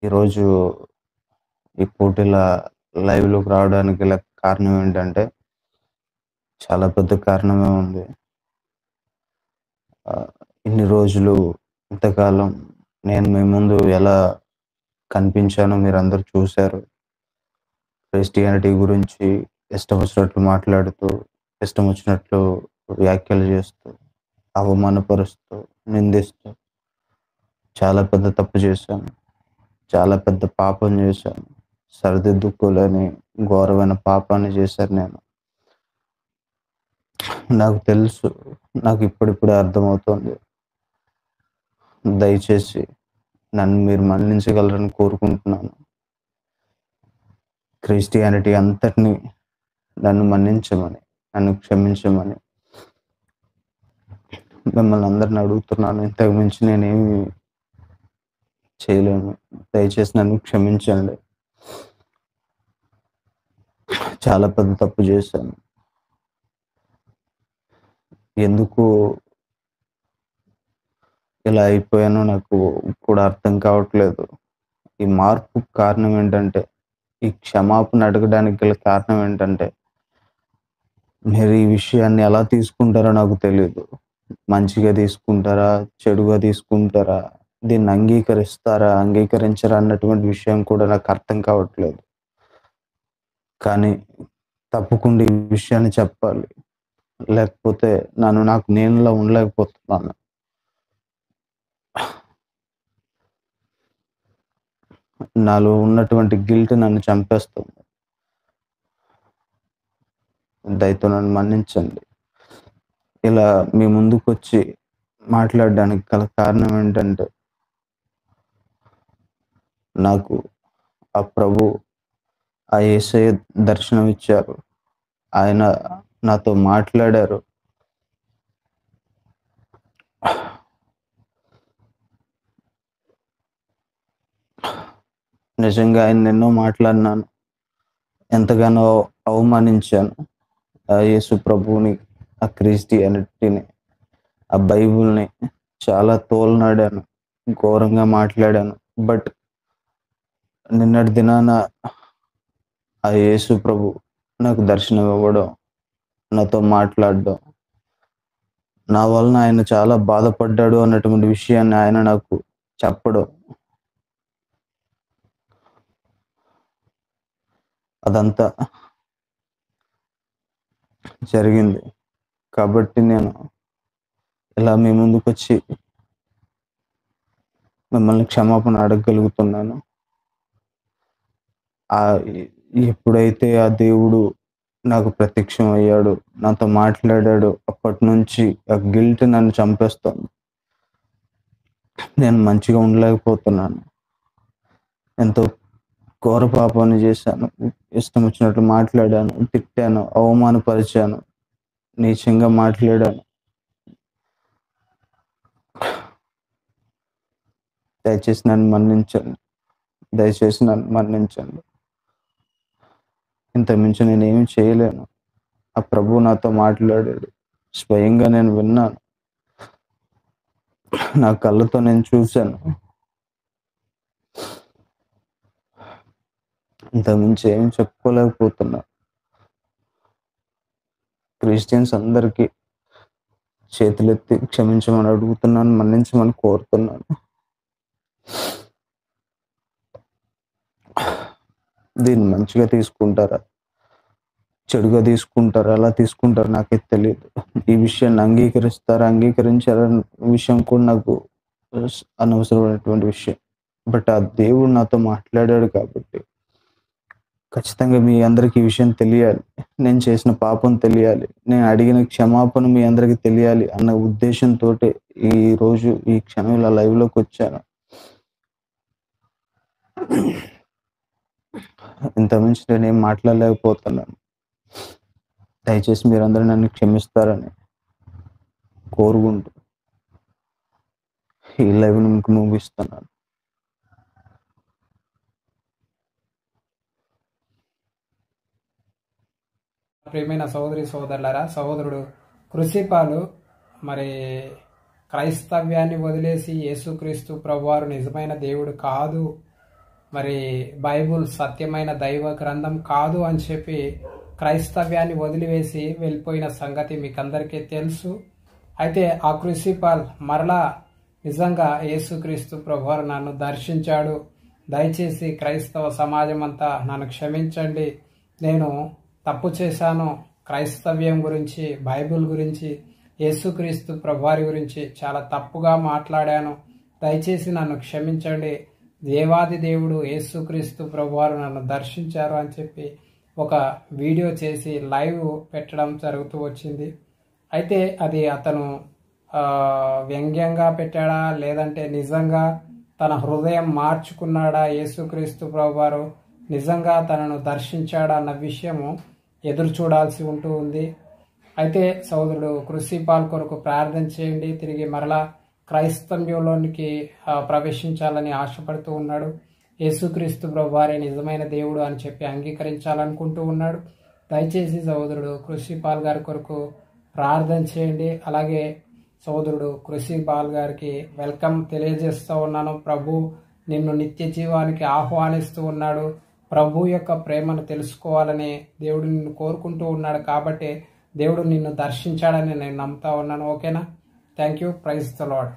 ఈరోజు ఈ పోటీల లైవ్‌లోకి రావడానికి గల కారణం ఏంటంటే, చాలా పెద్ద కారణమే ఉంది. ఆహ్, ఇన్ని రోజులు, ఇంతకాలం నేను మీ ముందు ఎలా కనిపించానో మీరందరూ చూసారు. క్రిస్టియానిటీ గురించి ఇష్టమొచ్చినట్లు మాట్లాడుతూ, ఇష్టమొచ్చినట్లు వ్యాఖ్యలు చేస్తూ, అవమానపరుస్తూ, నిందిస్తూ చాలా పెద్ద తప్పు చేశాను. చాలా పెద్ద పాపం చేశాను. సరిదిద్దుకోలేని ఘోరమైన పాపాన్ని చేశాను నేను. నాకు తెలుసు. నాకు ఇప్పుడిప్పుడే అర్థమవుతోంది. దయచేసి నన్ను మీరు మన్నించగలరని కోరుకుంటున్నాను. క్రిస్టియానిటీ అంతటిని నన్ను మన్నించమని, నన్ను క్షమించమని మిమ్మల్ని అందరిని అడుగుతున్నాను. ఇంతకు మించి నేనేమి చేయలేను. దయచేసి నన్ను క్షమించండి. చాలా పెద్ద తప్పు చేశాను. ఎందుకు ఇలా అయిపోయానో నాకు కూడా అర్థం కావట్లేదు. ఈ మార్పుకి కారణం ఏంటంటే, ఈ క్షమాపణ అడగడానికి గల కారణం ఏంటంటే, మీరు ఈ విషయాన్ని ఎలా తీసుకుంటారో నాకు తెలీదు. మంచిగా తీసుకుంటారా? చెడుగా తీసుకుంటారా? దీన్ని అంగీకరిస్తారా? అంగీకరించరా? అన్నటువంటి విషయం కూడా నాకు అర్థం కావట్లేదు. కానీ తప్పకుండా ఈ విషయాన్ని చెప్పాలి. లేకపోతే నాకు నేనులా ఉండలేకపోతున్నాను. నాలో ఉన్నటువంటి గిల్ట్ నన్ను చంపేస్తుంది. దయతో నన్ను మన్నించండి. ఇలా మీ ముందుకొచ్చి మాట్లాడడానికి గల కారణం ఏంటంటే, నాకు ఆ ప్రభు, ఆ యేసయ్య దర్శనమిచ్చారు. ఆయన నాతో మాట్లాడారు. నిజంగా ఆయన్ని ఎన్నో మాట్లాడినాను. ఎంతగానో అవమానించాను. ఆ యేసు ప్రభువుని, ఆ క్రిస్టియానిటీని, ఆ బైబుల్‌ని చాలా తోలనాడాను. ఘోరంగా మాట్లాడాను. బట్ నిన్నటి దినాన ఆ యేసు ప్రభు నాకు దర్శనం ఇవ్వడం, నాతో మాట్లాడడం, నా వలన ఆయన చాలా బాధపడ్డాడు అన్నటువంటి విషయాన్ని ఆయన నాకు చెప్పడం, అదంతా జరిగింది. కాబట్టి నేను ఇలా మీ ముందుకొచ్చి మిమ్మల్ని క్షమాపణ అడగగలుగుతున్నాను. ఎ ఎప్పుడైతే ఆ దేవుడు నాకు ప్రత్యక్షం అయ్యాడో, నాతో మాట్లాడాడో, అప్పటినుంచి ఆ గిల్ట్ నన్ను చంపేస్తోంది. నేను మంచిగా ఉండలేకపోతున్నాను. ఎంతో ఘోర పాపాన్ని చేశాను. ఇష్టం వచ్చినట్లు మాట్లాడాను, తిట్టాను, అవమానపరిచాను, నీచంగా మాట్లాడాను. దయచేసి నన్ను మన్నించండి. దయచేసి నన్ను మన్నించండి. ఇంతకు మించి నేనేమి చేయలేను. ఆ ప్రభువు నాతో మాట్లాడాడు. స్వయంగా నేను విన్నాను. నా కళ్ళతో నేను చూసాను. ఇంతకు మించి ఏమి చెప్పుకోలేకపోతున్నా. క్రిస్టియన్స్ అందరికీ చేతులెత్తి క్షమించమని అడుగుతున్నాను. మన్నించమని కోరుతున్నాను. దీన్ని మంచిగా తీసుకుంటారా? చెడుగా తీసుకుంటారా? ఎలా తీసుకుంటారో నాకైతే తెలీదు. ఈ విషయాన్ని అంగీకరిస్తారా? అంగీకరించారా? అన్న విషయం కూడా నాకు అనవసరమైనటువంటి విషయం. బట్ ఆ దేవుడు నాతో మాట్లాడాడు కాబట్టి ఖచ్చితంగా మీ అందరికి ఈ విషయం తెలియాలి. నేను చేసిన పాపం తెలియాలి. నేను అడిగిన క్షమాపణ మీ అందరికి తెలియాలి అన్న ఉద్దేశంతోటే ఈరోజు ఈ క్షణం ఇలా లైవ్‌లోకొచ్చాను. ఇంతకు మించి నేనేం మాట్లాడలేకపోతున్నాను. దయచేసి మీరందరూ నన్ను క్షమిస్తారని కోరుకుంటూ ఈ లైవ్‌ని మీకు ముగిస్తున్నాను. ప్రియమైన సహోదరి సహోదరులారా, సహోదరుడు కృషిపాలు మరి క్రైస్తవ్యాన్ని వదిలేసి యేసుక్రీస్తు ప్రభువారు నిజమైన దేవుడు కాదు మరి బైబుల్ సత్యమైన దైవ గ్రంథం కాదు అని చెప్పి క్రైస్తవ్యాన్ని వదిలివేసి వెళ్ళిపోయిన సంగతి మీకు అందరికీ తెలుసు. అయితే ఆ క్రూసిఫాల్ మరలా నిజంగా యేసుక్రీస్తు ప్రభువారు నన్ను దర్శించాడు, దయచేసి క్రైస్తవ సమాజం అంతా నన్ను క్షమించండి, నేను తప్పు చేశాను, క్రైస్తవ్యం గురించి, బైబిల్ గురించి, యేసుక్రీస్తు ప్రభువారి గురించి చాలా తప్పుగా మాట్లాడాను, దయచేసి నన్ను క్షమించండి, దేవాది దేవుడు యేసుక్రీస్తు ప్రభువారు నన్ను దర్శించారు అని చెప్పి ఒక వీడియో చేసి లైవ్ పెట్టడం జరుగుతూ వచ్చింది. అయితే అది అతను వ్యంగ్యంగా పెట్టాడా లేదంటే నిజంగా తన హృదయం మార్చుకున్నాడా, యేసుక్రీస్తు ప్రభువారు నిజంగా తనను దర్శించాడా అన్న విషయము ఎదురు చూడాల్సి ఉంటూ ఉంది. అయితే సోదరుడు క్రూసిఫాల్ కొరకు ప్రార్థన చేయండి, తిరిగి మరలా క్రైస్తవ్యంలోనికి ప్రవేశించాలని ఆశపడుతూ ఉన్నాడు. యేసుక్రీస్తు ప్రభువారే నిజమైన దేవుడు అని చెప్పి అంగీకరించాలనుకుంటూ ఉన్నాడు. దయచేసి సోదరుడు క్రూసిఫాల్ గారి కొరకు ప్రార్థన చేయండి. అలాగే సోదరుడు క్రూసిఫాల్ గారికి వెల్కమ్ తెలియజేస్తూ ఉన్నాను. ప్రభు నిన్ను నిత్య జీవానికి ఆహ్వానిస్తూ ఉన్నాడు. ప్రభు యొక్క ప్రేమను తెలుసుకోవాలని దేవుడు నిన్ను కోరుకుంటూ ఉన్నాడు. కాబట్టి దేవుడు నిన్ను దర్శించాడని నేను నమ్ముతా ఉన్నాను. ఓకేనా? Thank you. Praise the lord.